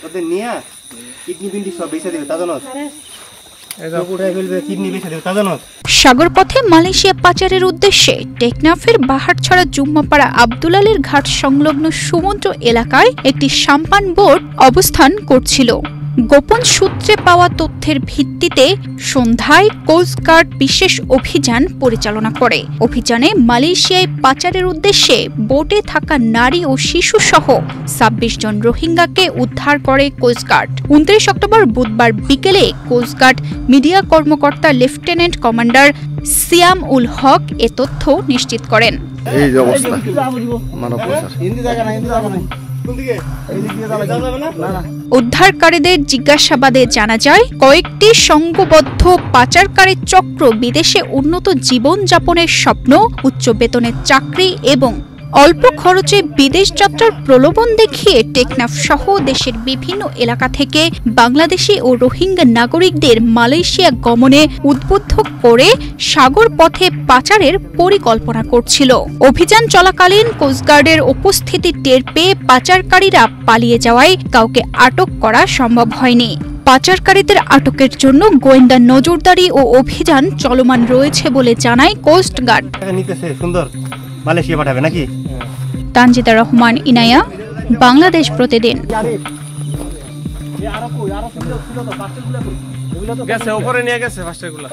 ওদের নিয়ে কিডনি বিন্ডি সব বেঁচে দেবে তা জানো সাগর পথে মালয়েশিয়া পাচারের উদ্দেশ্যে টেকনাফের বাহারছড়া জুম্মাপাড়া আব্দুল আলীর ঘাট সংলগ্ন সমুদ্র এলাকায় একটি সাম্পান বোট অবস্থান করছিল। গোপন সূত্রে পাওয়া তথ্যের ভিত্তিতে সন্ধ্যায় কোস্টগার্ড বিশেষ অভিযান পরিচালনা করে। অভিযানে মালয়েশিয়ায় পাচারের উদ্দেশ্যে বোটে থাকা নারী ও শিশু সহ ২৬ জন রোহিঙ্গাকে উদ্ধার করে কোস্টগার্ড। ২৯ অক্টোবর বুধবার বিকেলে কোস্টগার্ড মিডিয়া কর্মকর্তা লেফটেন্যান্ট কমান্ডার সিয়াম উল হক এ তথ্য নিশ্চিত করেন। উদ্ধারকারীদের জিজ্ঞাসাবাদে জানা যায়, কয়েকটি সংঘবদ্ধ পাচারকারী চক্র বিদেশে উন্নত জীবন যাপনের স্বপ্ন, উচ্চ বেতনের চাকরি এবং অল্প খরচে বিদেশ যাত্রার প্রলোভন দেখিয়ে টেকনাফ সহ দেশের বিভিন্ন এলাকা থেকে বাংলাদেশি ও রোহিঙ্গা নাগরিকদের মালয়েশিয়া গমনে উদ্বুদ্ধ করে সাগর পথে পাচারের পরিকল্পনা করছিল। অভিযান চলাকালীন কোস্টগার্ডের উপস্থিতি টের পেয়ে পাচারকারীরা পালিয়ে যাওয়ায় কাউকে আটক করা সম্ভব হয়নি। পাচারকারীদের আটকের জন্য গোয়েন্দা নজরদারি ও অভিযান চলমান রয়েছে বলে জানায় কোস্টগার্ড। সুন্দর মালয়েশিয়া পাঠাবে নাকি? তানজিদা রহমান, ইনায়া, বাংলাদেশ প্রতিদিন। গেছে উপরে নিয়ে গেছে ফাস্টারগুলো।